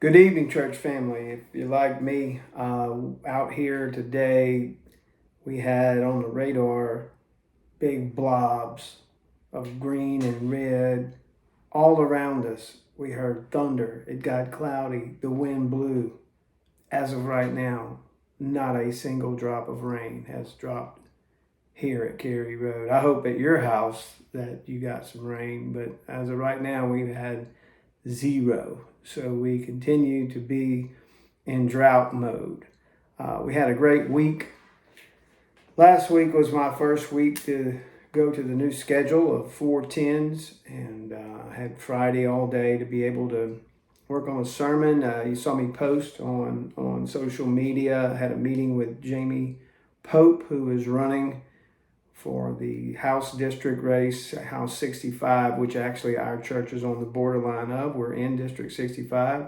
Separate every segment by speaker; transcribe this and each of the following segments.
Speaker 1: Good evening, church family. If you're like me, out here today, we had on the radar big blobs of green and red all around us. We heard thunder. It got cloudy. The wind blew. As of right now, not a single drop of rain has dropped here at Cary Road. I hope at your house that you got some rain, but as of right now, we've had zero. So we continue to be in drought mode. We had a great week. Last week was my first week to go to the new schedule of 4:10s, and I had Friday all day to be able to work on a sermon. You saw me post on social media. I had a meeting with Jamie Pope, who is running for the House District race, House 65, which actually our church is on the borderline of. We're in District 65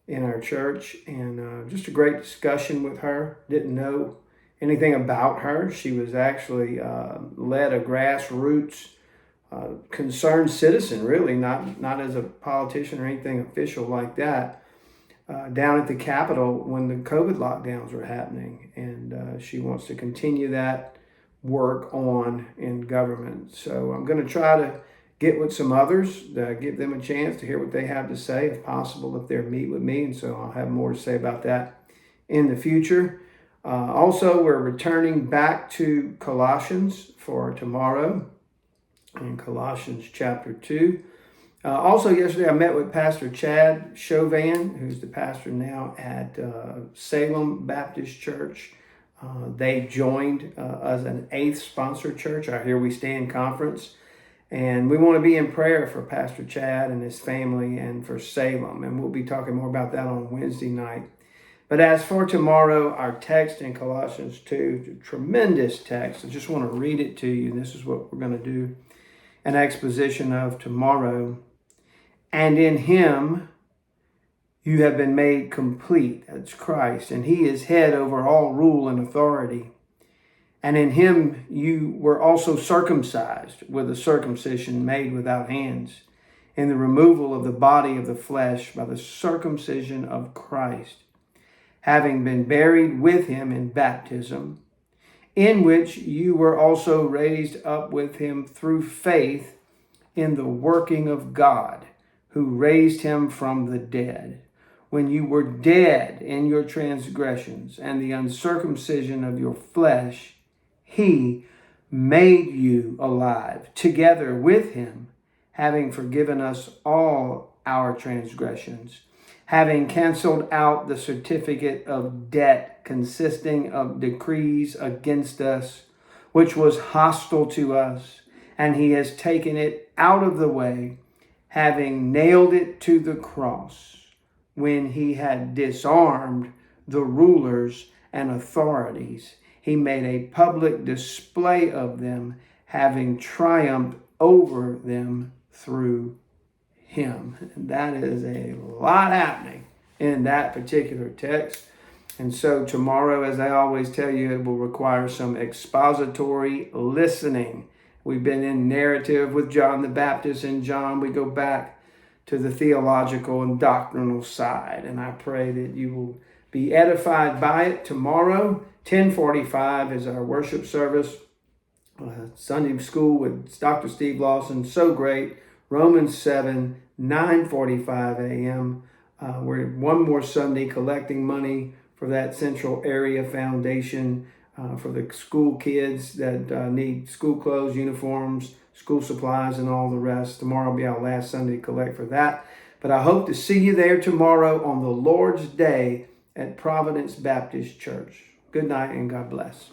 Speaker 1: in our church, and just a great discussion with her. Didn't know anything about her. She was actually led a grassroots concerned citizen, really, not as a politician or anything official like that, down at the Capitol when the COVID lockdowns were happening, and she wants to continue that work on in government. So I'm going to try to get with some others, give them a chance to hear what they have to say, if possible, if they'll meet with me. And so I'll have more to say about that in the future. Also, we're returning back to Colossians for tomorrow in Colossians chapter 2. Also, yesterday I met with Pastor Chad Chauvin, who's the pastor now at Salem Baptist Church. They joined as an 8th sponsor church, our Here We Stand conference. And we want to be in prayer for Pastor Chad and his family and for Salem. And we'll be talking more about that on Wednesday night. But as for tomorrow, our text in Colossians 2, tremendous text. I just want to read it to you. And this is what we're going to do. An exposition of tomorrow. And in him you have been made complete. That's Christ. And he is head over all rule and authority. And in him you were also circumcised with a circumcision made without hands, in the removal of the body of the flesh by the circumcision of Christ, having been buried with him in baptism, in which you were also raised up with him through faith in the working of God, who raised him from the dead. When you were dead in your transgressions and the uncircumcision of your flesh, he made you alive together with him, having forgiven us all our transgressions, having canceled out the certificate of debt consisting of decrees against us, which was hostile to us, and he has taken it out of the way, having nailed it to the cross, when he had disarmed the rulers and authorities. He made a public display of them, having triumphed over them through him. And that is a lot happening in that particular text. And so tomorrow, as I always tell you, it will require some expository listening. We've been in narrative with John the Baptist and John. We go back to the theological and doctrinal side. And I pray that you will be edified by it. Tomorrow, 10:45 is our worship service. Sunday school with Dr. Steve Lawson. So great. Romans 7, 9:45 a.m. We're one more Sunday collecting money for that Central Area Foundation for the school kids that need school clothes, uniforms, school supplies, and all the rest. Tomorrow will be our last Sunday to collect for that. But I hope to see you there tomorrow on the Lord's Day at Providence Baptist Church. Good night and God bless.